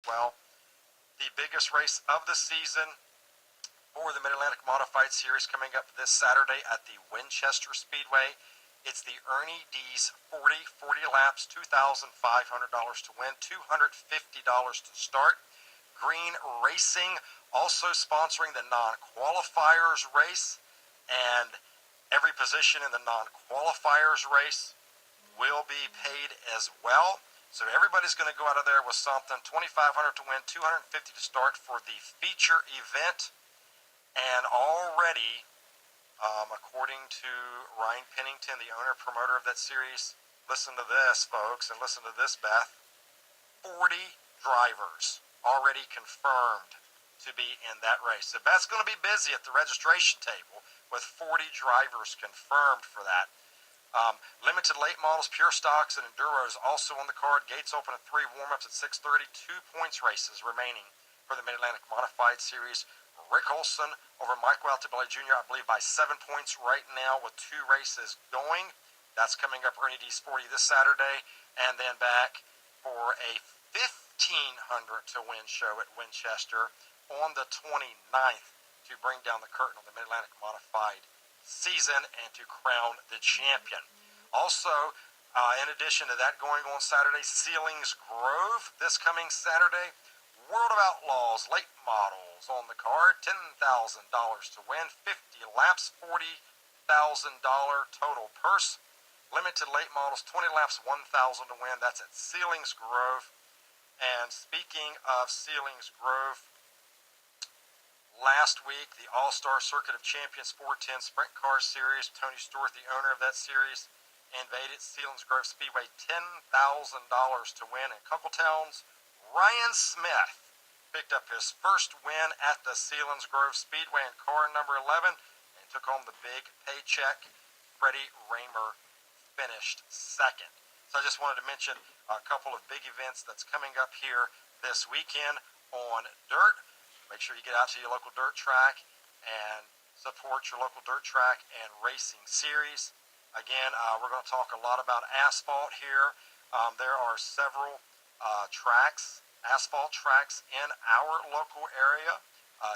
Well, the biggest race of the season for the Mid-Atlantic Modified Series coming up this Saturday at the Winchester Speedway. It's the Ernie D's 40 laps, $2,500 to win, $250 to start. Green Racing also sponsoring the non-qualifiers race, and every position in the non-qualifiers race will be paid as well. So everybody's going to go out of there with something. $2,500 to win, $250 to start for the feature event. And already, according to Ryan Pennington, the owner promoter of that series, listen to this, folks, and listen to this, Beth. 40 drivers already confirmed to be in that race. So Beth's going to be busy at the registration table with 40 drivers confirmed for that. Limited late models, pure stocks, and enduros also on the card. Gates open at 3, warm-ups at 6:30. 2 points races remaining for the Mid-Atlantic Modified Series. Rick Olson over Michael Altobelli Jr., I believe, by 7 points right now with 2 races going. That's coming up Ernie D's 40 this Saturday, and then back for a 1,500 to win show at Winchester on the 29th to bring down the curtain on the Mid-Atlantic Modified season and to crown the champion. Also, in addition to that going on Saturday, Sealings Grove this coming Saturday. World of Outlaws late models on the card, $10,000 to win, 50 laps, $40,000 total purse. Limited late models, 20 laps, $1,000 to win. That's at Sealings Grove. And speaking of Sealings Grove, last week, the All-Star Circuit of Champions 410 Sprint Car Series, Tony Stewart, the owner of that series, invaded Sealings Grove Speedway, $10,000 to win. In Kunkletown's Ryan Smith picked up his first win at the Sealings Grove Speedway in car number 11 and took home the big paycheck. Freddie Raymer finished second. So I just wanted to mention a couple of big events that's coming up here this weekend on dirt. Make sure you get out to your local dirt track and support your local dirt track and racing series. Again, we're going to talk a lot about asphalt here. There are several asphalt tracks in our local area.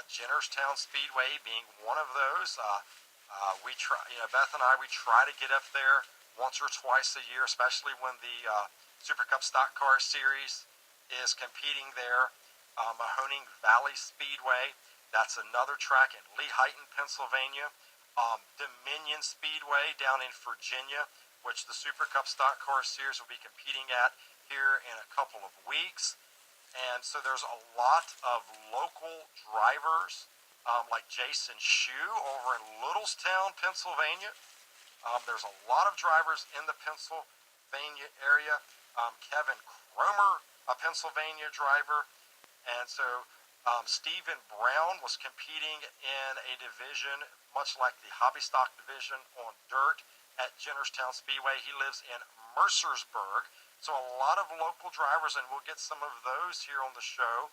Jennerstown Speedway being one of those. We try, Beth and I, we try to get up there once or twice a year, especially when the Super Cup Stock Car Series is competing there. Mahoning Valley Speedway, that's another track in Lehighton, Pennsylvania. Dominion Speedway down in Virginia, which the Super Cup Stock Car Series will be competing at here in a couple of weeks. And so there's a lot of local drivers, like Jason Shue over in Littlestown, Pennsylvania. There's a lot of drivers in the Pennsylvania area. Kevin Cromer, a Pennsylvania driver. And so Stephen Brown was competing in a division much like the hobby stock division on dirt at Jennerstown Speedway. He lives in Mercersburg. So a lot of local drivers, and we'll get some of those here on the show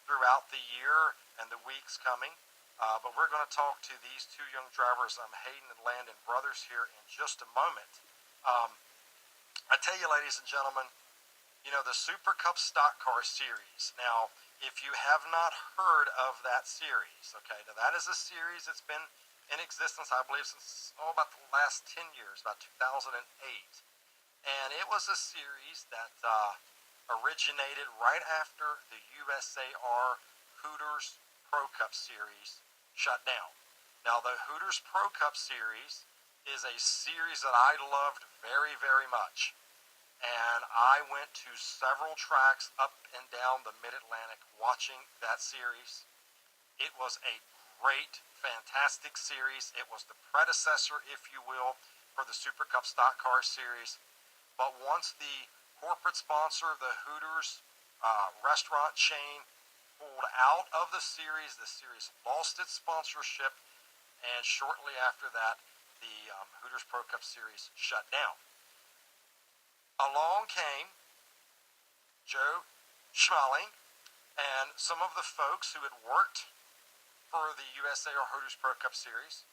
throughout the year and the weeks coming. But we're going to talk to these two young drivers, Hayden and Landon brothers, here in just a moment. I tell you, ladies and gentlemen, the Super Cup Stock Car Series. Now, if you have not heard of that series, okay, now that is a series that's been in existence, I believe, since about the last 10 years, about 2008. And it was a series that originated right after the USAR Hooters Pro Cup Series shut down. Now, the Hooters Pro Cup Series is a series that I loved very, very much. And I went to several tracks up and down the Mid-Atlantic watching that series. It was a great, fantastic series. It was the predecessor, if you will, for the Super Cup Stock Car Series. But once the corporate sponsor, the Hooters restaurant chain, pulled out of the series lost its sponsorship, and shortly after that, the Hooters Pro Cup Series shut down. Along came Joe Schmaling and some of the folks who had worked for the USAR Hooters Pro Cup Series,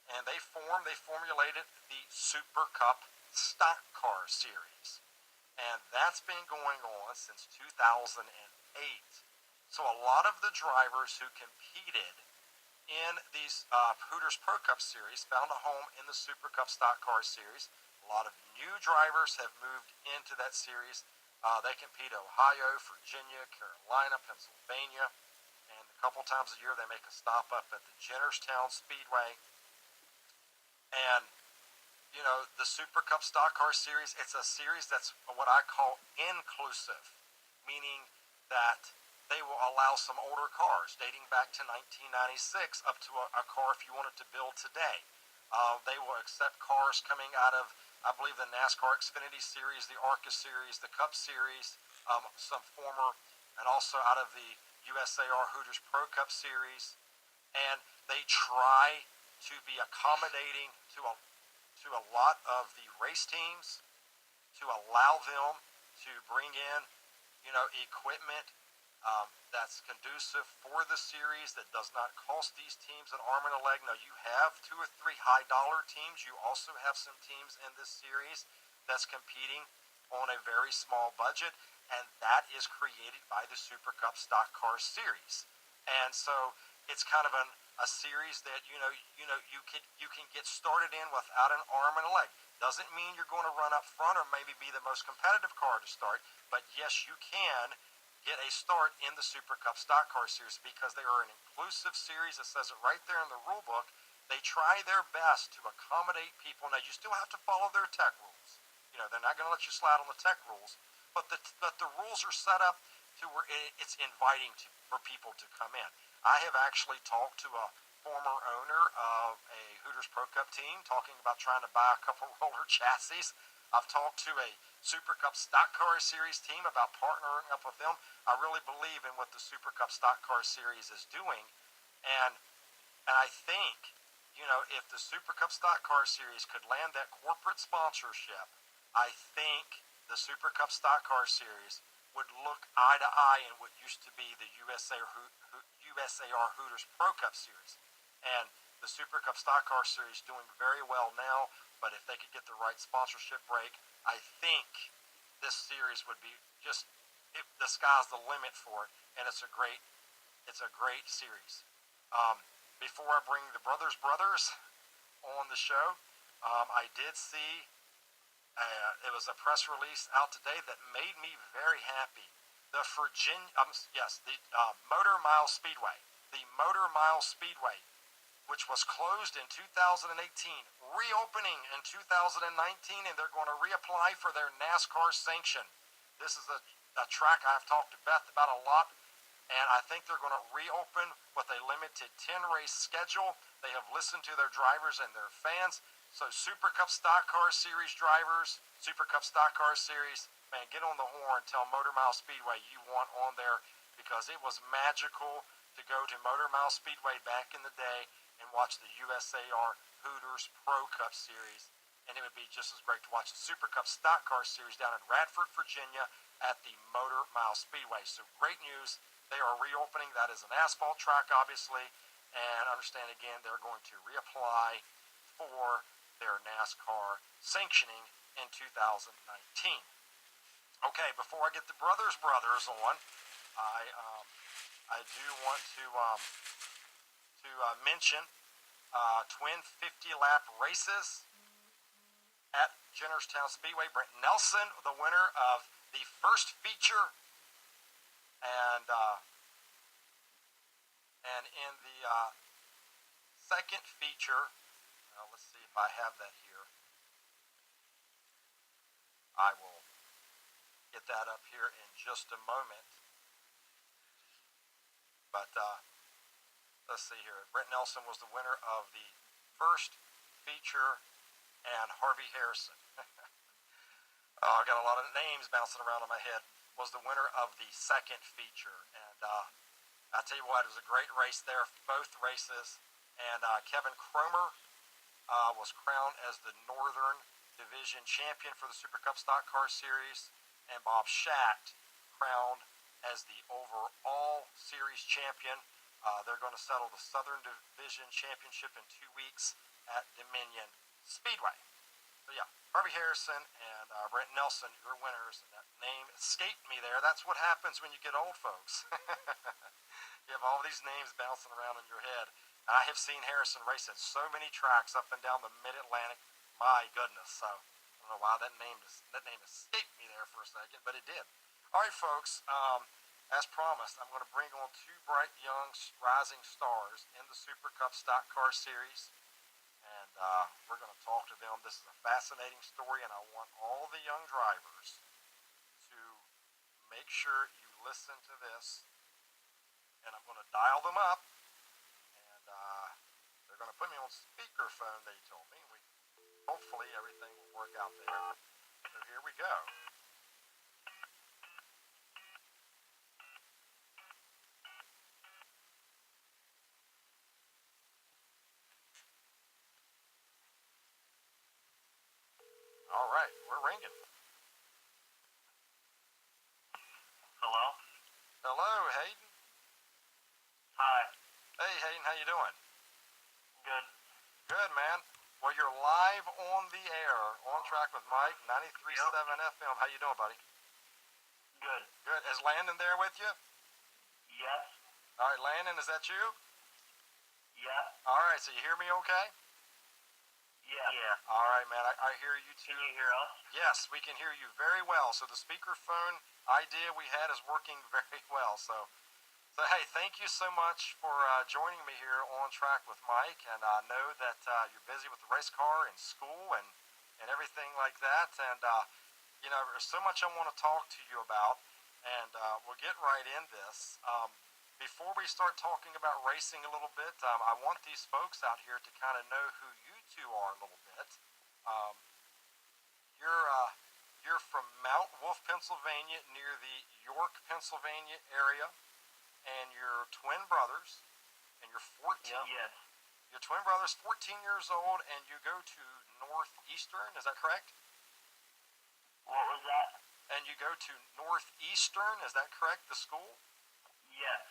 and they formulated the Super Cup Stock Car Series. and that's been going on since 2008. So a lot of the drivers who competed in these Hooters Pro Cup Series found a home in the Super Cup Stock Car Series. A lot of new drivers have moved into that series. They compete Ohio, Virginia, Carolina, Pennsylvania, and a couple times a year they make a stop up at the Jennerstown Speedway. And you know, the Super Cup Stock Car Series, it's a series that's what I call inclusive, meaning that they will allow some older cars dating back to 1996 up to a car if you wanted to build today. They will accept cars coming out of, I believe, the NASCAR Xfinity Series, the ARCA Series, the Cup Series, some former, and also out of the USAR Hooters Pro Cup Series. And they try to be accommodating to a lot of the race teams to allow them to bring in, you know, equipment that's conducive for the series that does not cost these teams an arm and a leg. Now, you have 2 or 3 high dollar teams. You also have some teams in this series that's competing on a very small budget, and that is created by the Super Cup Stock Car Series. And so it's kind of a series that you can get started in without an arm and a leg. Doesn't mean you're going to run up front or maybe be the most competitive car to start, but yes, you can get a start in the Super Cup Stock Car Series because they are an inclusive series. It says it right there in the rule book. They try their best to accommodate people. Now, you still have to follow their tech rules. You know, they're not going to let you slide on the tech rules, but the rules are set up to where it's inviting for people to come in. I have actually talked to a former owner of a Hooters Pro Cup team talking about trying to buy a couple roller chassis. I've talked to a Super Cup Stock Car Series team about partnering up with them. I really believe in what the Super Cup Stock Car Series is doing, and I think, you know, if the Super Cup Stock Car Series could land that corporate sponsorship, I think the Super Cup Stock Car Series would look eye to eye in what used to be the USAR Hooters Pro Cup Series. And the Super Cup Stock Car Series doing very well now, but if they could get the right sponsorship break, I think this series would be just, the sky's the limit for it, and it's a great series. Before I bring the brothers on the show, I did see it was a press release out today that made me very happy. The Motor Mile Speedway, which was closed in 2018, reopening in 2019, and they're going to reapply for their NASCAR sanction. This is a track I've talked to Beth about a lot, and I think they're going to reopen with a limited 10-race schedule. They have listened to their drivers and their fans. So Super Cup Stock Car Series drivers, Super Cup Stock Car Series, man, get on the horn, tell Motor Mile Speedway you want on there, because it was magical to go to Motor Mile Speedway back in the day and watch the USAR Hooters Pro Cup Series. And it would be just as great to watch the Super Cup Stock Car Series down in Radford, Virginia at the Motor Mile Speedway. So great news. They are reopening. That is an asphalt track, obviously. And understand, again, they're going to reapply for their NASCAR sanctioning in 2019. Okay, before I get the brothers on, I do want to mention twin 50-lap races at Jennerstown Speedway. Brent Nelson, the winner of the first feature, and in the second feature, let's see if I have that here. I will get that up here in just a moment. But let's see here. Brent Nelson was the winner of the first feature, and Harvey Harrison, I got a lot of names bouncing around in my head, was the winner of the second feature. And I tell you what, it was a great race there, both races. And Kevin Cromer was crowned as the Northern Division champion for the Super Cup Stock Car Series, and Bob Schacht crowned as the overall series champion. They're going to settle the Southern Division Championship in 2 weeks at Dominion Speedway. So yeah, Harvey Harrison and Brent Nelson, your winners. And that name escaped me there. That's what happens when you get old, folks. You have all these names bouncing around in your head. And I have seen Harrison race at so many tracks up and down the Mid-Atlantic. My goodness. So I don't know why that name escaped me there for a second, but it did. All right, folks. As promised, I'm going to bring on two bright young rising stars in the Super Cup Stock Car Series. And we're going to talk to them. This is a fascinating story, and I want all the young drivers to make sure you listen to this. And I'm going to dial them up, and they're going to put me on speakerphone, they told me. Hopefully everything will work out there. So here we go. All right, we're ringing. Hello? Hello, Hayden. Hi. Hey, Hayden, how you doing? Good. Good, man. Well, you're live on the air, on track with Mike, 93.7 FM. How you doing, buddy? Good. Good. Is Landon there with you? Yes. All right, Landon, is that you? Yeah. All right, so you hear me okay? Yeah. All right, man, I hear you too. Can you hear us? Yes, we can hear you very well. So the speakerphone idea we had is working very well. So hey, thank you so much for joining me here on track with Mike. And I know that you're busy with the race car and school and everything like that. And you know, there's so much I want to talk to you about, and we'll get right in this. Before we start talking about racing a little bit, I want these folks out here to kind of know who you two are a little bit. Um, you're from Mount Wolf, Pennsylvania, near the York, Pennsylvania area, and you're twin brothers, and you're 14. Yes. Your twin brother's 14 years old, and you go to Northeastern. Is that correct? What was that? And you go to Northeastern. Is that correct? The school? Yes.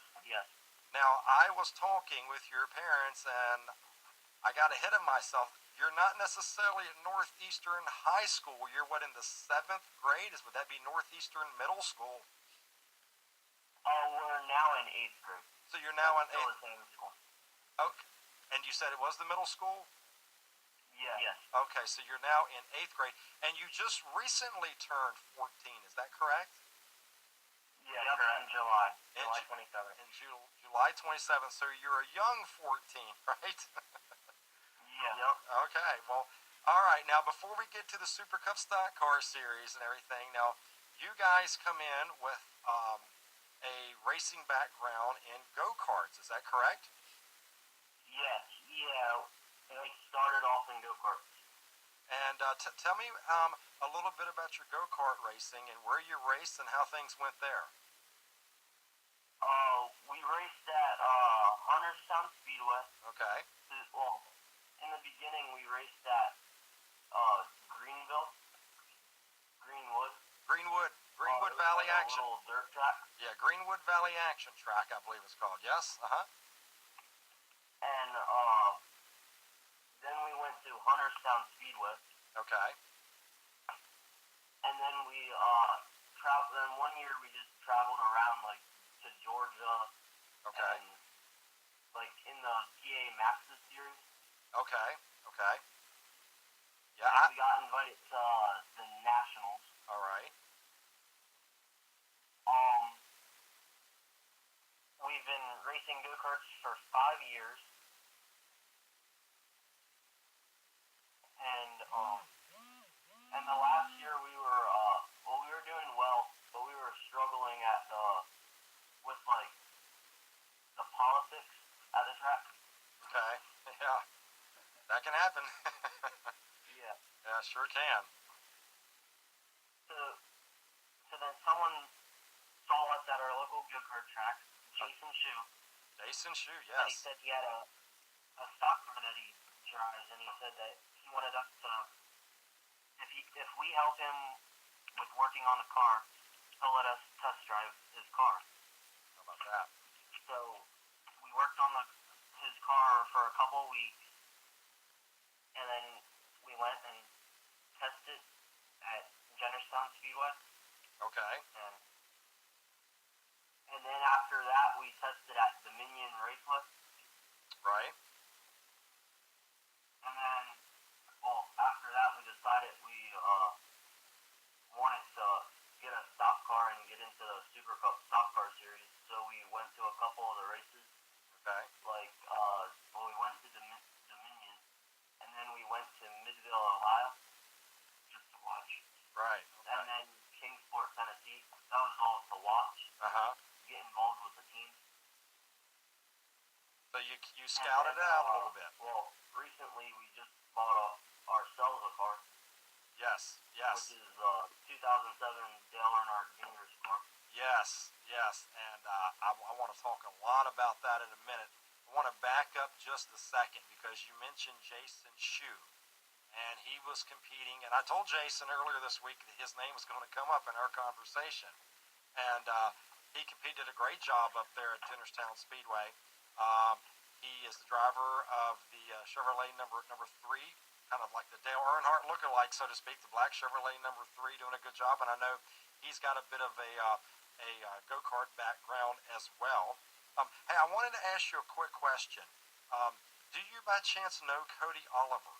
Now, I was talking with your parents, and I got ahead of myself. You're not necessarily at Northeastern High School. You're what, in the 7th grade? Would that be Northeastern Middle School? We're now in 8th grade. So you're now in 8th? Still the same school. Okay. And you said it was the middle school? Yes. Okay, so you're now in 8th grade. And you just recently turned 14. Is that correct? Yeah, correct. In July. July 27th. In July 27th. So you're a young 14, right? Yeah. Yep. Okay, well, all right. Now, before we get to the Super Cup Stock Car Series and everything, now, you guys come in with a racing background in go-karts. Is that correct? Yes. Yeah. We started off in go-karts. And tell me a little bit about your go-kart racing and where you raced and how things went there. We raced at Hunterstown Speedway. Okay. Well, in the beginning, we raced at Greenwood. Greenwood Valley like Action. A little dirt track. Yeah, Greenwood Valley Action Track, I believe it's called. Yes. And then we went to Hunterstown Speedway. Okay. And then we then one year we just traveled around like to Georgia. Okay. And like in the PA Masters series. Okay. Yeah. And we got invited to the Nationals. All right. We've been racing go-karts for 5 years. And the last year we were doing well, but we were struggling with like the politics at the track. Okay. Yeah. That can happen. Yeah. Yeah, sure can. So then someone saw us at our local go-kart track, Jason Shue. Jason Shue, And he yes. said he had a stock car that he drives, and he said that he wanted us to, if we help him with working on the car, he'll let us test drive his car. How about that? So we worked on his car for a couple of weeks, and then we went and that, we tested at Dominion Raceway. Right. And then, well, after that, we decided we wanted to get a stock car and get into the Super Cup stock car series. So we went to a couple of the races. Okay. Like, well, we went to Dominion, and then we went to Midville, Ohio, just to watch. Right. Okay. And then Kingsport, Tennessee. That was all to watch. Get involved with the team. So you scouted it out a little bit. Well, recently we just bought ourselves a car. Yes. Which is 2007 Dale Earnhardt Jr.'s car. Yes. And I want to talk a lot about that in a minute. I want to back up just a second because you mentioned Jason Shue. And he was competing, and I told Jason earlier this week that his name was going to come up in our conversation. And he competed a great job up there at Jennerstown Speedway. He is the driver of the Chevrolet number 3, kind of like the Dale Earnhardt lookalike, so to speak, the black Chevrolet number 3, doing a good job. And I know he's got a bit of a go-kart background as well. Hey, I wanted to ask you a quick question. Do you by chance know Cody Oliver?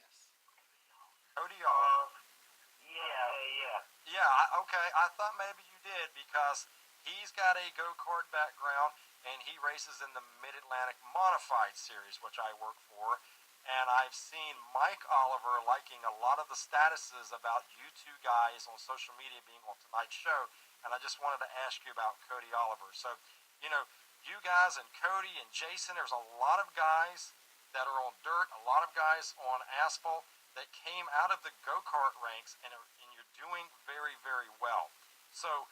Yes. Cody Oliver. Yeah. Yeah, okay. I thought maybe you did because he's got a go-kart background and he races in the Mid-Atlantic Modified Series, which I work for. And I've seen Mike Oliver liking a lot of the statuses about you two guys on social media being on tonight's show. And I just wanted to ask you about Cody Oliver. So, you guys and Cody and Jason, there's a lot of guys that are on dirt, a lot of guys on asphalt that came out of the go-kart ranks and you're doing very, very well. So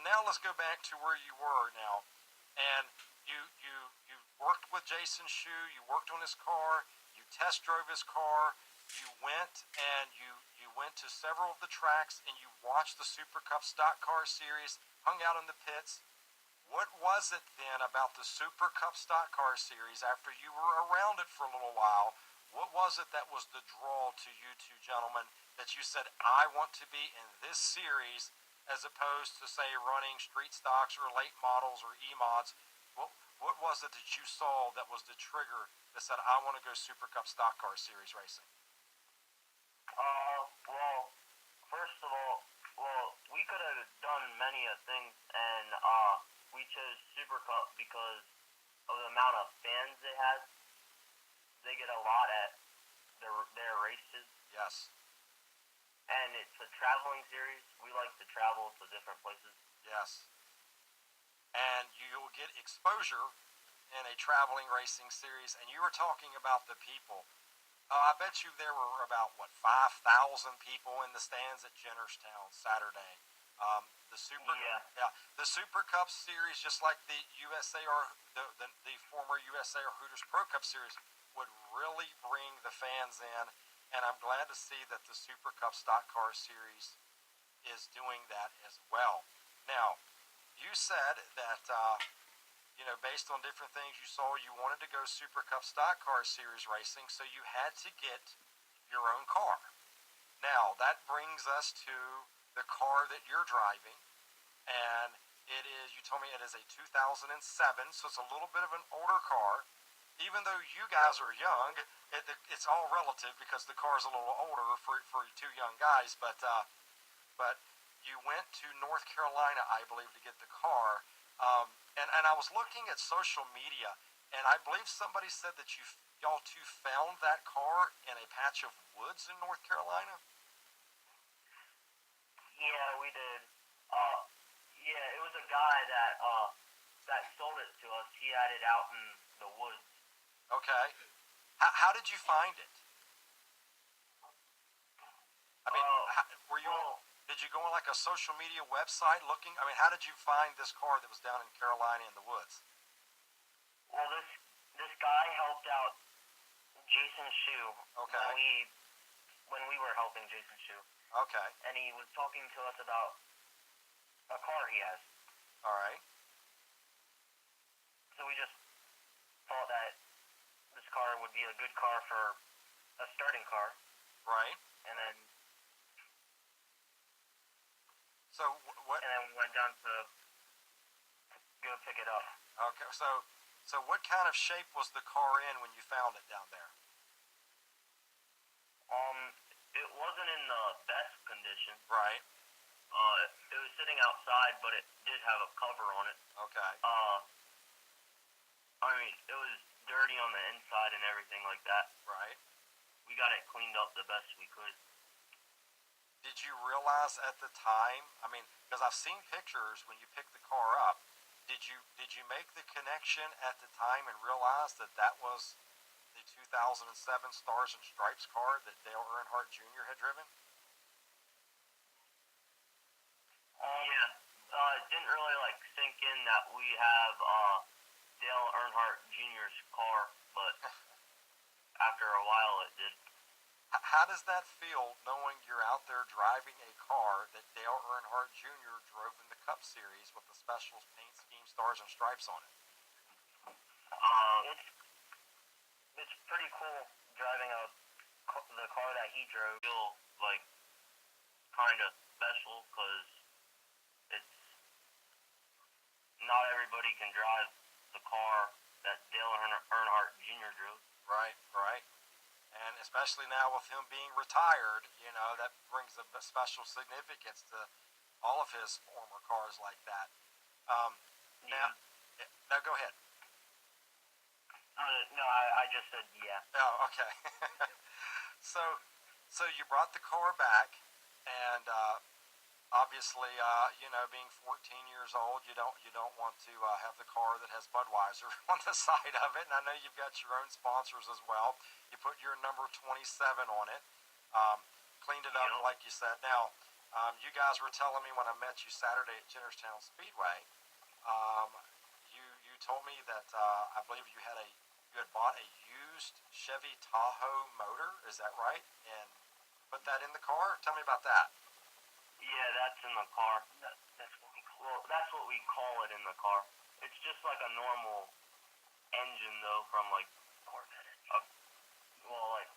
now let's go back to where you were now. And you worked with Jason Shue, you worked on his car, you test drove his car, you went and you went to several of the tracks and you watched the Super Cup Stock Car Series, hung out in the pits. What was it then about the Super Cup Stock Car Series after you were around it for a little while? What was it that was the draw to you two gentlemen that you said, I want to be in this series as opposed to, say, running street stocks or late models or E-mods? What was it that you saw that was the trigger that said, I want to go Super Cup Stock Car Series racing? Well, first of all, we could have done many things, and we chose Super Cup because of the amount of fans it has. They get a lot at their races. Yes. And it's a traveling series. We like to travel to different places. Yes. And you'll get exposure in a traveling racing series. And you were talking about the people. I bet you there were about, 5,000 people in the stands at Jennerstown Saturday. The Super Cup Series, just like the USAR, the former USAR Hooters Pro Cup Series, would really bring the fans in, and I'm glad to see that the Super Cup Stock Car Series is doing that as well. Now, you said that, based on different things you saw, you wanted to go Super Cup Stock Car Series racing, so you had to get your own car. Now, that brings us to the car that you're driving, and you told me it is a 2007, so it's a little bit of an older car. Even though you guys are young, it's all relative because the car's a little older for two young guys. But you went to North Carolina, I believe, to get the car. And I was looking at social media, and I believe somebody said that y'all two found that car in a patch of woods in North Carolina. Yeah, we did. It was a guy that sold it to us. He had it out in the woods. Okay. How did you find it? I mean, did you go on like a social media website looking? I mean, how did you find this car that was down in Carolina in the woods? Well, this guy helped out Jason Shue. Okay. When we were helping Jason Shue. Okay. And he was talking to us about a car he has. All right. So we just thought that this car would be a good car for a starting car. Right. And then So what? And then we went down to go pick it up. Okay, so what kind of shape was the car in when you found it down there? Um, it wasn't in the best condition. Right. It was sitting outside, but it did have a cover on it. Okay. I mean, it was dirty on the inside and everything like that. Right. We got it cleaned up the best we could. Did you realize at the time? I mean, because I've seen pictures when you pick the car up. Did you make the connection at the time and realize that that was the 2007 Stars and Stripes car that Dale Earnhardt Jr. had driven? Yeah. It didn't really like sink in that we have Dale Earnhardt Jr.'s car, but after a while it did. How does that feel knowing you're out there driving a car that Dale Earnhardt Jr. drove in the Cup Series with the special paint scheme Stars and Stripes on it? It's pretty cool driving the car that he drove. Feel like kind of special because it's not everybody can drive the car that Dale Earnhardt Jr. drove. Right, right. And especially now with him being retired, that brings a special significance to all of his former cars like that. Yeah. Now go ahead. No, I just said yeah. Oh, okay. so you brought the car back, and obviously, being 14 years old, you don't want to have the car that has Budweiser on the side of it. And I know you've got your own sponsors as well. You put your number 27 on it, cleaned it up Yep. like you said. Now, you guys were telling me when I met you Saturday at Jennerstown Speedway. Um, you told me that I believe you had bought a used Chevy Tahoe motor. Is that right? And put that in the car. Tell me about that. Yeah, that's in the car. That's what we call it in the car. It's just like a normal engine though, from like Corvette engine. Like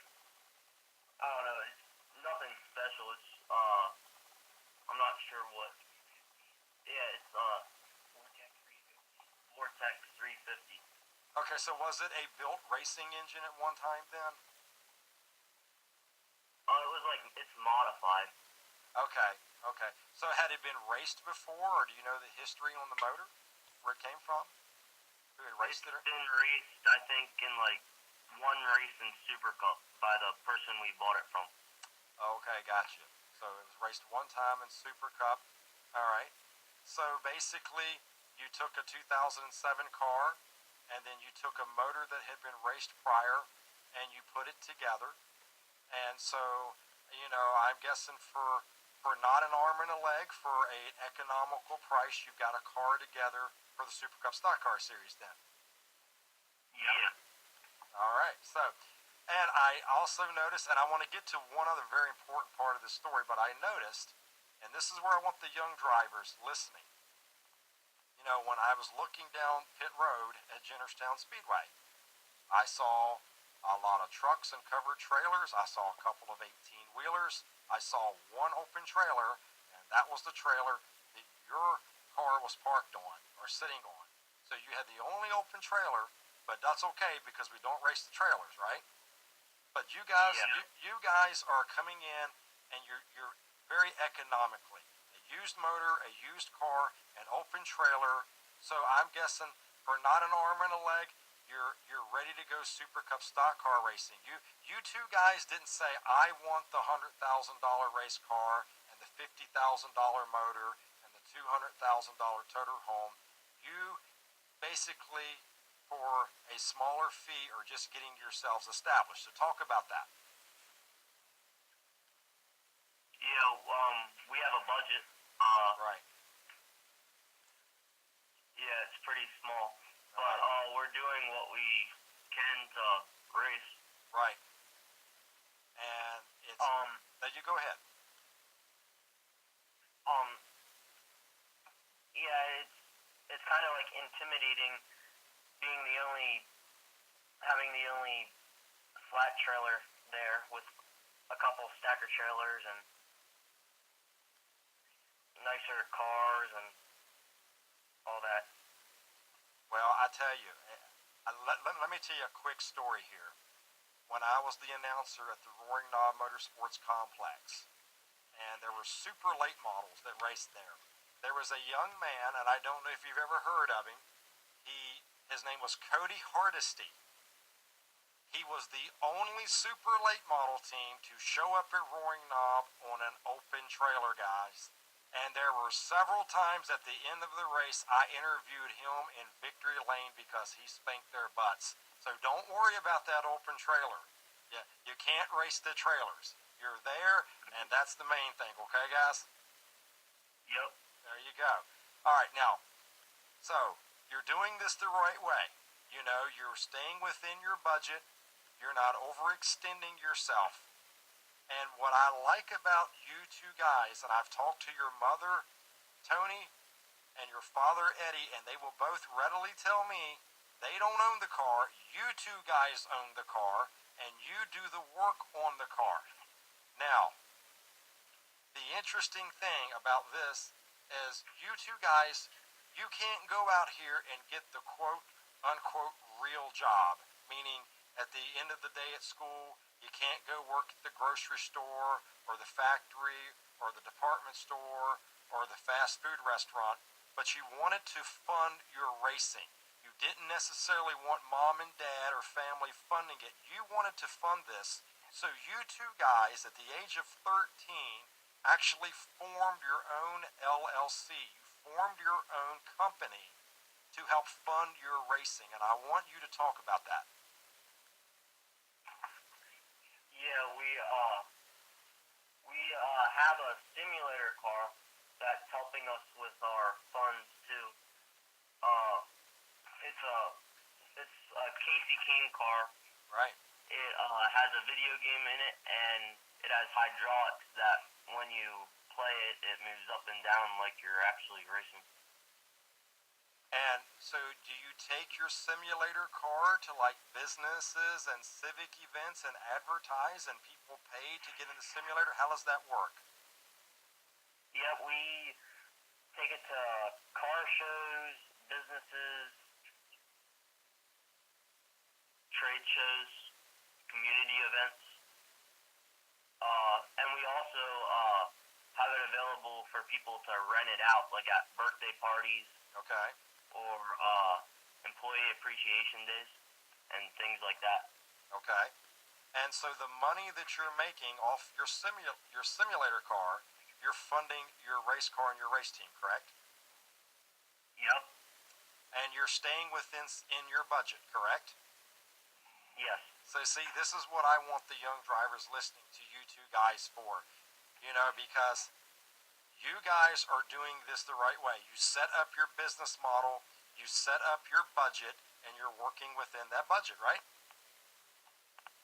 I don't know. It's nothing special. It's I'm not sure what. Yeah, it's Vortex 350. Okay, so was it a built racing engine at one time then? It was like it's modified. Okay, okay. So had it been raced before, or do you know the history on the motor? Where it came from? Who had raced it? It's been raced, I think, in like one race in Super Cup by the person we bought it from. Okay, gotcha. So it was raced one time in Super Cup. All right. So basically, you took a 2007 car, and then you took a motor that had been raced prior, and you put it together. And so, I'm guessing for not an arm and a leg, for an economical price, you've got a car together for the Super Cup Stock Car Series then. Yeah. All right. So, and I also noticed, and I want to get to one other very important part of the story, but I noticed, and this is where I want the young drivers listening. When I was looking down pit road at Jennerstown Speedway, I saw a lot of trucks and covered trailers. I saw a couple of 18-wheelers. I saw one open trailer, and that was the trailer that your car was parked on or sitting on. So you had the only open trailer, but that's okay because we don't race the trailers, right? But you guys, Yeah. you guys are coming in, and you're very economically. A used motor, a used car, an open trailer. So I'm guessing for not an arm and a leg, you're ready to go Super Cup stock car racing. You two guys didn't say I want the $100,000 race car and the $50,000 motor and the $200,000 total home. You basically, for a smaller fee, are just getting yourselves established. So talk about that. Yeah. We have a budget. Right. Yeah, it's pretty small, but we're doing what we can to race. Right. And it's. Now you go ahead. Yeah, it's kind of like intimidating having the only flat trailer there with a couple stacker trailers and nicer cars and all that. tell you, let me tell you a quick story here. When I was the announcer at the Roaring Knob Motorsports Complex, and there were super late models that raced there. There was a young man, and I don't know if you've ever heard of him. His name was Cody Hardesty. He was the only super late model team to show up at Roaring Knob on an open trailer, guys. And there were several times at the end of the race I interviewed him in victory lane because he spanked their butts. So don't worry about that open trailer. You can't race the trailers. You're there, and that's the main thing, okay, guys? Yep. There you go. All right, now, so you're doing this the right way. You know, you're staying within your budget. You're not overextending yourself. And what I like about you two guys, and I've talked to your mother, Tony, and your father, Eddie, and they will both readily tell me they don't own the car. You two guys own the car, and you do the work on the car. Now, the interesting thing about this is you two guys, you can't go out here and get the quote unquote real job, meaning at the end of the day at school, you can't go work at the grocery store or the factory or the department store or the fast food restaurant, but you wanted to fund your racing. You didn't necessarily want mom and dad or family funding it. You wanted to fund this. So you two guys at the age of 13 actually formed your own LLC. You formed your own company to help fund your racing, and I want you to talk about that. Yeah, we have a simulator car that's helping us with our funds too. Uh, it's a Casey Kane car. Right. It has a video game in it, and it has hydraulics that when you play it, it moves up and down like you're actually racing. And so do you take your simulator car to like businesses and civic events and advertise and people pay to get in the simulator? How does that work? Yeah, we take it to car shows, businesses, trade shows, community events, and we also have it available for people to rent it out, like at birthday parties. Okay. Or employee appreciation days and things like that. Okay. And so the money that you're making off your simulator car, you're funding your race car and your race team, correct? Yep. And you're staying within in your budget, correct? Yes. So see, this is what I want the young drivers listening to you two guys for. You know, because you guys are doing this the right way. You set up your business model, you set up your budget, and you're working within that budget, right?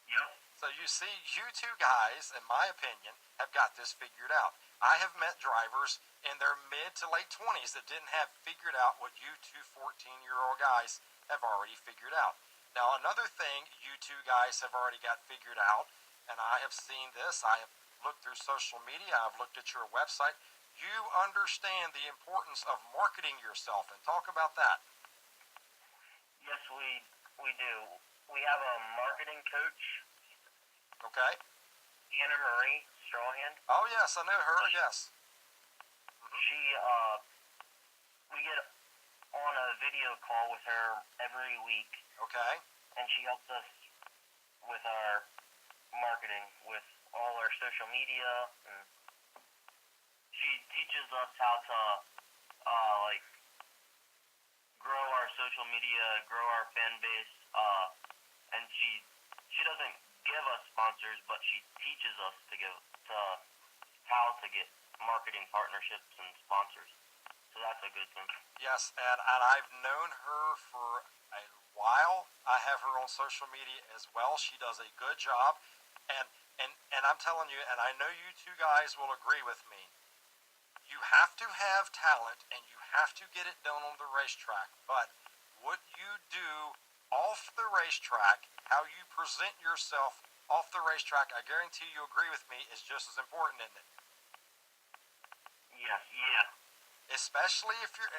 Yep. So you see, you two guys, in my opinion, have got this figured out. I have met drivers in their mid to late 20s that didn't have figured out what you two 14-year-old guys have already figured out. Now, another thing you two guys have already got figured out, and I have seen this, I have looked through social media, I've looked at your website, you understand the importance of marketing yourself, and talk about that. Yes, we do. We have a marketing coach. Okay. Anna Marie Strawhand. Oh yes, I know her. Yes. Mm-hmm. She we get on a video call with her every week. Okay. And she helps us with our marketing, with all our social media. And she teaches us how to like grow our social media, grow our fan base, and she doesn't give us sponsors, but she teaches us to how to get marketing partnerships and sponsors. So that's a good thing. Yes, and I've known her for a while. I have her on social media as well. She does a good job, and I'm telling you, and I know you two guys will agree with me. You have to have talent, and you have to get it done on the racetrack. But what you do off the racetrack, how you present yourself off the racetrack, I guarantee you agree with me, is just as important, isn't it? Yes. Yeah. Especially if you're,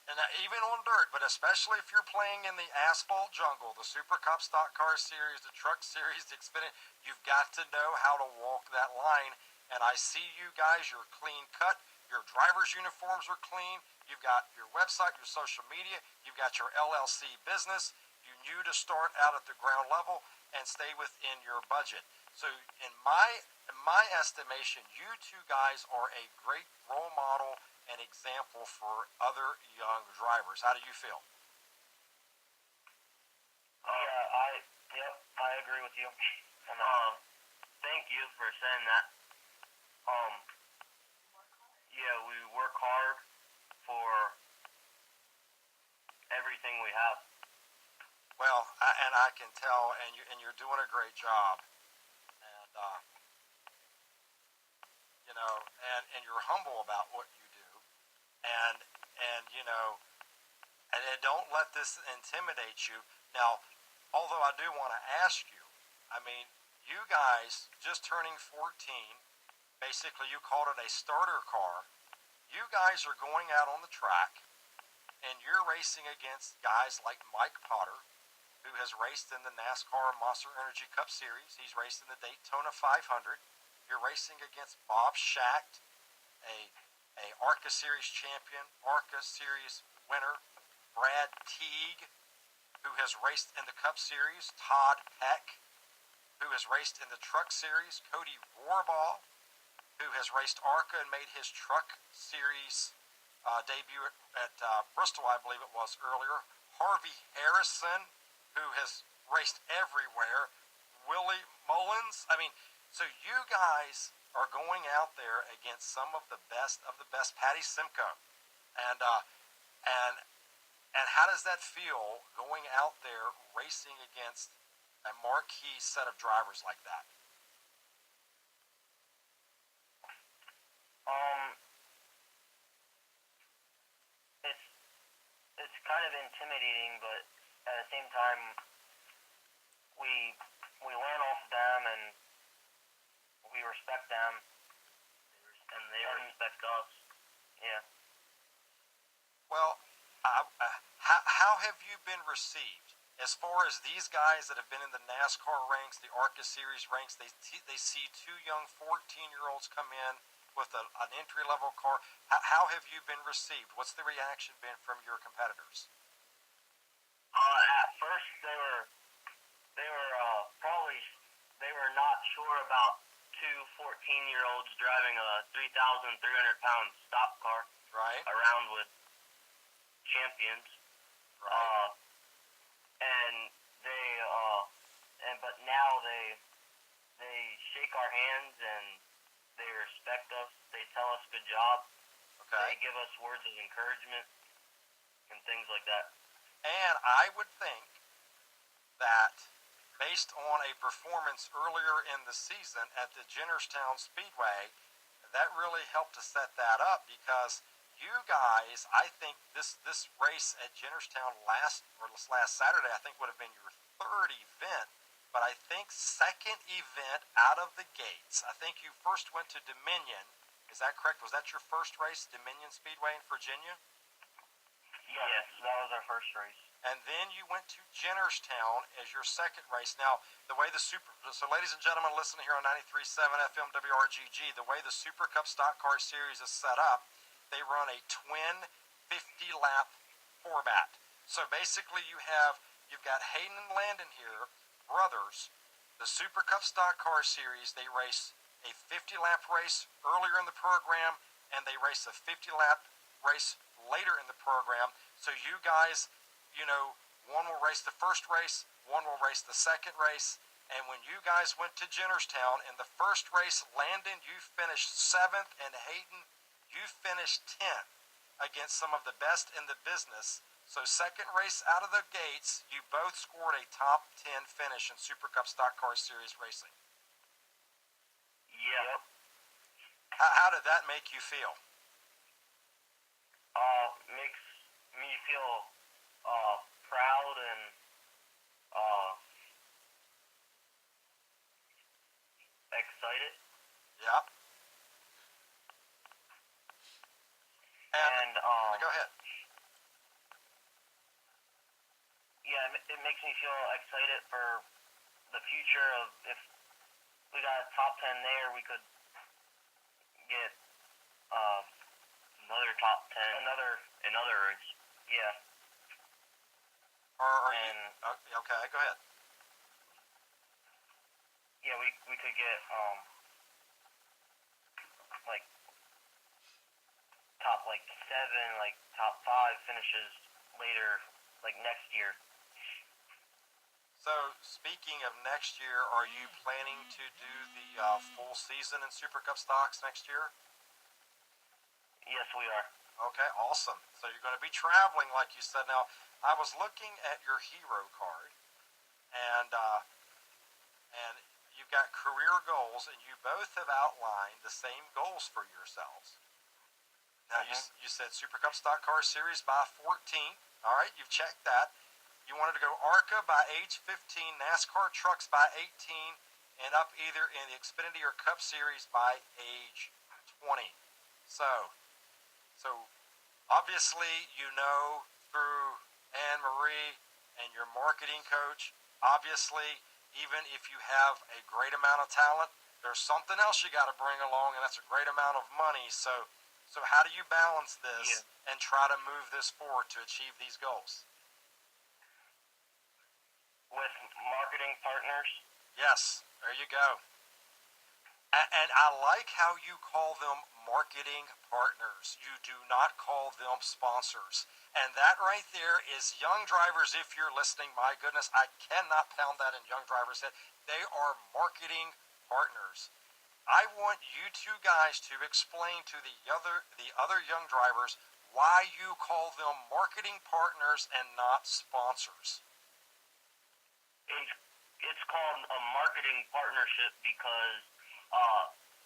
and even on dirt, but especially if you're playing in the asphalt jungle, the Super Cup Stock Car Series, the Truck Series, the Xfinity, you've got to know how to walk that line. And I see you guys, you're clean cut, your driver's uniforms are clean, you've got your website, your social media, you've got your LLC business. You knew to start out at the ground level and stay within your budget. So in my estimation, you two guys are a great role model and example for other young drivers. How do you feel? Yeah, I agree with you. Thank you for saying that. Um, yeah, we work hard for everything we have. Well, and I can tell, and you're doing a great job, and and you're humble about what you do, and and don't let this intimidate you. Now, although I do want to ask you, I mean, you guys just turning 14, basically you called it a starter car. You guys are going out on the track and you're racing against guys like Mike Potter, who has raced in the NASCAR Monster Energy Cup Series. He's raced in the Daytona 500. You're racing against Bob Schacht, a ARCA Series champion, ARCA Series winner. Brad Teague, who has raced in the Cup Series. Todd Peck, who has raced in the Truck Series. Cody Rohrbaugh, who has raced ARCA and made his Truck Series debut at Bristol, I believe it was earlier. Harvey Harrison, who has raced everywhere. Willie Mullins. I mean, so you guys are going out there against some of the best of the best. Patty Simcoe, and and and how does that feel going out there racing against a marquee set of drivers like that? Um, it's it's kind of intimidating, but at the same time, we we learn off them and we respect them, and they respect us. Yeah. Well, how have you been received as far as these guys that have been in the NASCAR ranks, the ARCA Series ranks? They see two young 14-year-olds come in with an entry-level car. How have you been received? What's the reaction been from your competitors? At first, they were probably they were not sure about two 14-year-olds driving a 3,300-pound stock car Right, around with champions. right. And they but now they shake our hands and they respect us. They tell us good job. Okay. They give us words of encouragement and things like that. And I would think that based on a performance earlier in the season at the Jennerstown Speedway, that really helped to set that up because you guys, I think this race at Jennerstown last Saturday, I think would have been your third event, but I think second event out of the gates. I think you first went to Dominion. Is that correct? Was that your first race, Dominion Speedway in Virginia? Yes, that was our first race. And then you went to Jennerstown as your second race. Now, the way so ladies and gentlemen, listen here on 93.7 FM WRGG, the way the Super Cup Stock Car Series is set up, they run a twin 50-lap format. So basically you've got Hayden and Landon here, brothers. The Super Cup Stock Car Series, they race a 50-lap race earlier in the program, and they race a 50-lap race later in the program. So you guys, one will race the first race, one will race the second race. And when you guys went to Jennerstown in the first race, Landon, you finished 7th, and Hayden, you finished 10th against some of the best in the business. So second race out of the gates, you both scored a top 10 finish in Super Cup Stock Car Series racing. Yeah. How did that make you feel? Makes me feel proud and excited. Yeah. And And go ahead. yeah, it makes me feel excited for the future of if we got top 10 there, we could get another top 10, another race. Yeah. Are you okay? Go ahead. Yeah, we could get like top like 7, like top 5 finishes later, like next year. So, speaking of next year, are you planning to do the full season in Super Cup stocks next year? Yes, we are. Okay, awesome. So you're going to be traveling, like you said. Now, I was looking at your hero card, and you've got career goals, and you both have outlined the same goals for yourselves. Now, you said Super Cup Stock Car Series by 14. All right, you've checked that. You wanted to go ARCA by age 15, NASCAR trucks by 18, and up either in the Xfinity or Cup Series by age 20. So obviously, you know through Anne Marie and your marketing coach, obviously, even if you have a great amount of talent, there's something else you got to bring along, and that's a great amount of money. So how do you balance this and try to move this forward to achieve these goals? With marketing partners. Yes, there you go. And I like how you call them marketing partners. You do not call them sponsors. And that right there is young drivers, if you're listening, my goodness, I cannot pound that in young drivers' head. They are marketing partners. I want you two guys to explain to the other young drivers why you call them marketing partners and not sponsors. It's called a marketing partnership because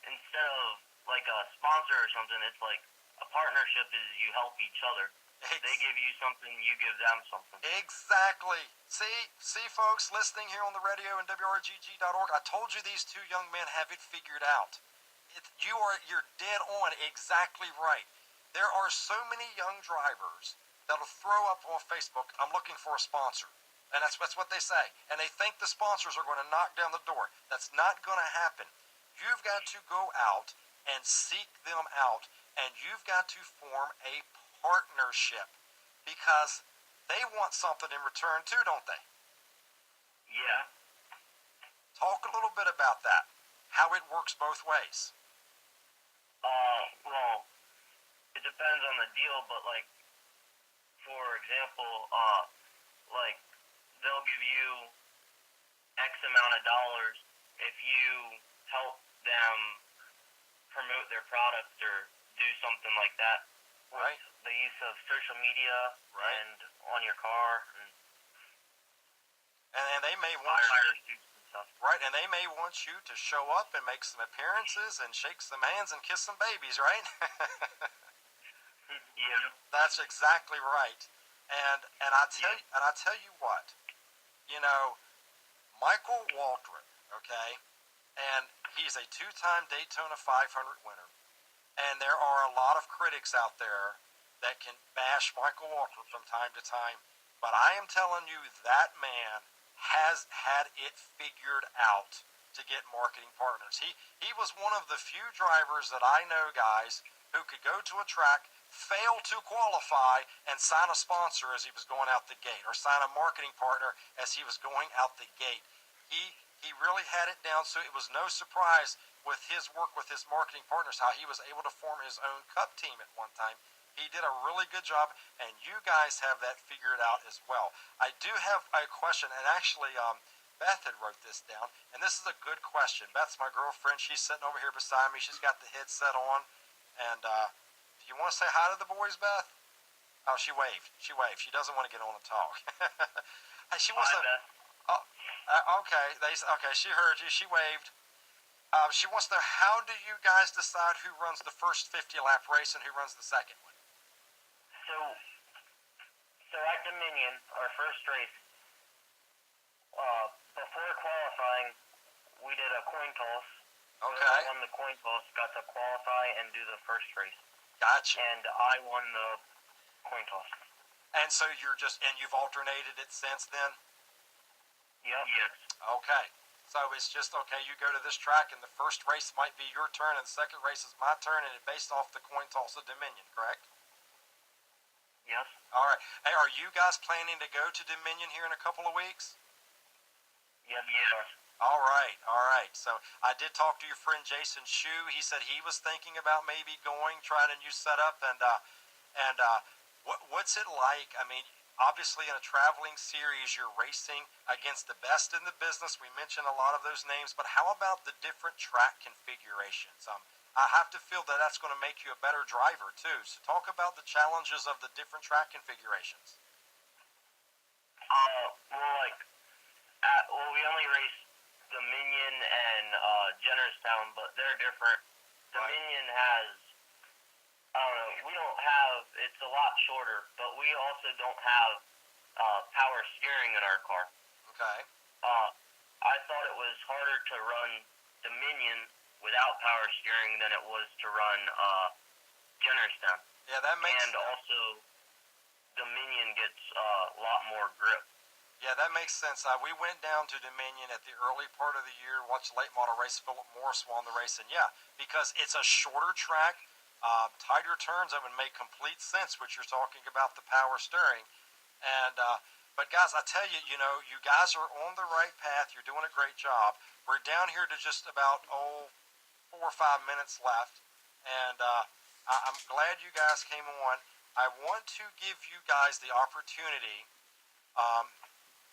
instead of like a sponsor or something, it's like a partnership is you help each other. They give you something, you give them something. Exactly. See, folks, listening here on the radio and WRGG.org, I told you these two young men have it figured out. You're dead on, exactly right. There are so many young drivers that'll throw up on Facebook, I'm looking for a sponsor. And that's what they say. And they think the sponsors are going to knock down the door. That's not going to happen. You've got to go out and seek them out. And you've got to form a partnership. Because they want something in return too, don't they? Yeah. Talk a little bit about that. How it works both ways. Well, it depends on the deal, but like, for example, like, they'll give you X amount of dollars if you help them promote their product or do something like that. Right. With the use of social media and on your car. And they may want right, and they may want you to show up and make some appearances and shake some hands and kiss some babies, right? Yeah. That's exactly right. And I tell you what, you know, Michael Waldron, okay, and he's a 2-time Daytona 500 winner. And there are a lot of critics out there that can bash Michael Walker from time to time. But I am telling you, that man has had it figured out to get marketing partners. He was one of the few drivers that I know, guys, who could go to a track, fail to qualify, and sign a sponsor as he was going out the gate, or sign a marketing partner as he was going out the gate. He really had it down, so it was no surprise with his work with his marketing partners how he was able to form his own cup team at one time. He did a really good job, and you guys have that figured out as well. I do have a question, and actually Beth had wrote this down, and this is a good question. Beth's my girlfriend. She's sitting over here beside me. She's got the headset on, and do you want to say hi to the boys, Beth? Oh, she waved. She waved. She doesn't want to get on and talk. Hey, she wants to. Oh, okay. She heard you. She waved. She wants to know, how do you guys decide who runs the first 50-lap race and who runs the second one? So at Dominion, our first race, before qualifying, we did a coin toss. Okay. Whoever won the coin toss got to qualify and do the first race. Gotcha. And I won the coin toss. And so you've alternated it since then? Yep. Yes. Okay. So it's just, okay, you go to this track, and the first race might be your turn, and the second race is my turn, and it's based off the coin toss of Dominion, correct? Yes. All right. Hey, are you guys planning to go to Dominion here in a couple of weeks? Yes. Yes. All right, all right. So I did talk to your friend Jason Shue. He said he was thinking about maybe going, trying a new setup, and what's it like? I mean, obviously in a traveling series, you're racing against the best in the business. We mentioned a lot of those names, but how about the different track configurations? I have to feel that that's going to make you a better driver too. So talk about the challenges of the different track configurations. Well, like, we only race Dominion and Jennerstown, but they're different. Dominion has, I don't know, we don't have, it's a lot shorter, but we also don't have power steering in our car. Okay. I thought it was harder to run Dominion without power steering than it was to run Jennerstown. Yeah, that makes sense. And also, Dominion gets a lot more grip. Yeah, that makes sense. We went down to Dominion at the early part of the year, watched the late model race. Philip Morris won the race, and yeah, because it's a shorter track, tighter turns, that would make complete sense. What you're talking about, the power steering, and but guys, I tell you, you guys are on the right path. You're doing a great job. We're down here to just about 4 or 5 minutes left, and I'm glad you guys came on. I want to give you guys the opportunity.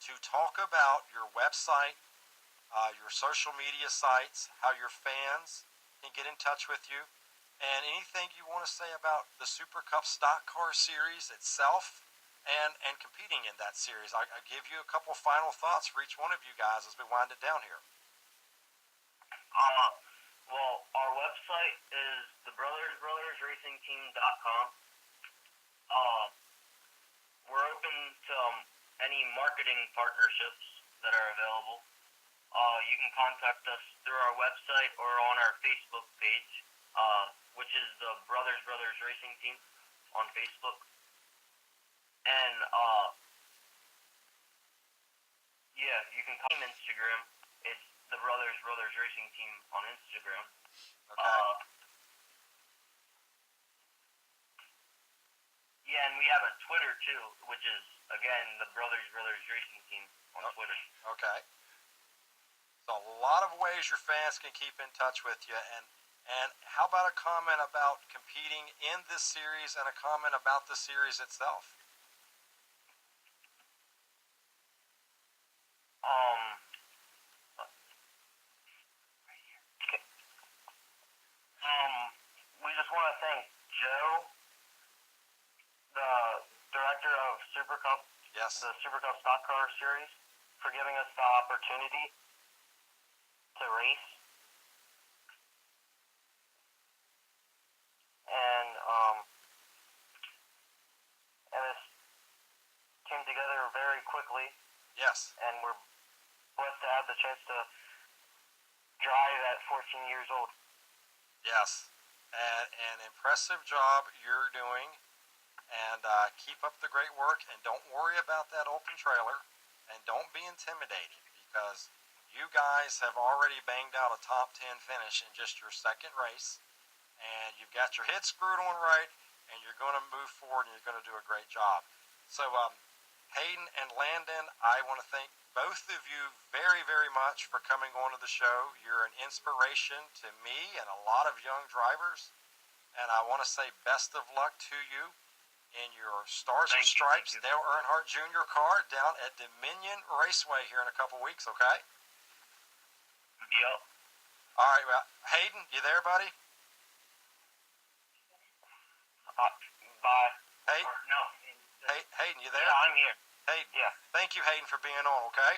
To talk about your website, your social media sites, how your fans can get in touch with you, and anything you want to say about the Super Cup Stock Car Series itself and competing in that series. I give you a couple final thoughts for each one of you guys as we wind it down here. Well, our website is thebrothersracingteam.com. We're open to any marketing partnerships that are available. You can contact us through our website or on our Facebook page, which is the Brothers Racing Team on Facebook. And yeah, you can call them Instagram. It's the Brothers Racing Team on Instagram. Okay. Yeah, and we have a Twitter too, which is again the Brothers Racing Team on Twitter. Okay. So a lot of ways your fans can keep in touch with you, and how about a comment about competing in this series and a comment about the series itself? We just want to thank Joe, the director of Super Cup, Yes. the Super Cup Stock Car Series, for giving us the opportunity to race. And this came together very quickly. Yes. And we're blessed to have the chance to drive at 14 years old. Yes. And an impressive job you're doing, and keep up the great work, and don't worry about that open trailer, and don't be intimidated, because you guys have already banged out a top 10 finish in just your second race, and you've got your head screwed on right, and you're going to move forward, and you're going to do a great job. So Hayden and Landon, I want to thank both of you very, very much for coming on to the show. You're an inspiration to me and a lot of young drivers, and I want to say best of luck to you in your Stars and Stripes Dale Earnhardt Jr. car down at Dominion Raceway here in a couple weeks, okay? Yep. All right, well, Hayden, you there, buddy? Bye. Hey, No. Hey, Hayden, you there? Yeah, I'm here. Hayden, yeah. Thank you, Hayden, for being on, okay?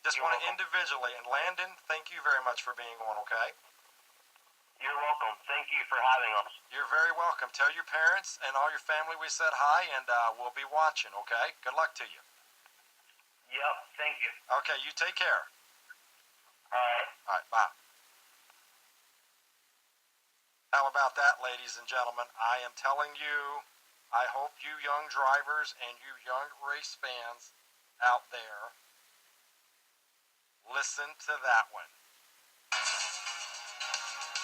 Just You're want to welcome. individually, and Landon, thank you very much for being on, okay? You're welcome. Thank you for having us. You're very welcome. Tell your parents and all your family we said hi, and we'll be watching, okay? Good luck to you. Yep, thank you. Okay, you take care. All right. All right, bye. How about that, ladies and gentlemen? I am telling you, I hope you young drivers and you young race fans out there listen to that one.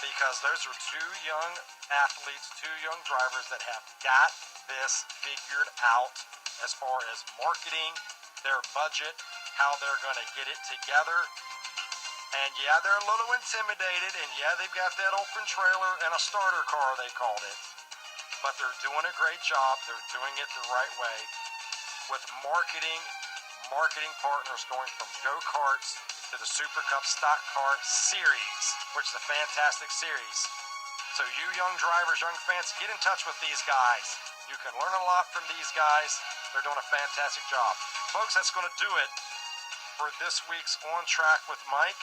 Because those are two young athletes, two young drivers that have got this figured out as far as marketing, their budget, how they're going to get it together. And yeah, they're a little intimidated, and yeah, they've got that open trailer and a starter car, they called it. But they're doing a great job. They're doing it the right way with marketing partners going from go-karts to the Super Cup Stock Car Series, which is a fantastic series. So you young drivers, young fans, get in touch with these guys. You can learn a lot from these guys. They're doing a fantastic job. Folks, that's going to do it for this week's On Track with Mike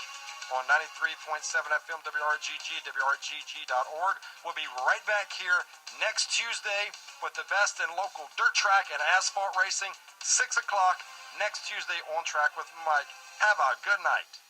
on 93.7 FM WRGG, WRGG.org. We'll be right back here next Tuesday with the best in local dirt track and asphalt racing, 6 o'clock next Tuesday on Track with Mike. Have a good night.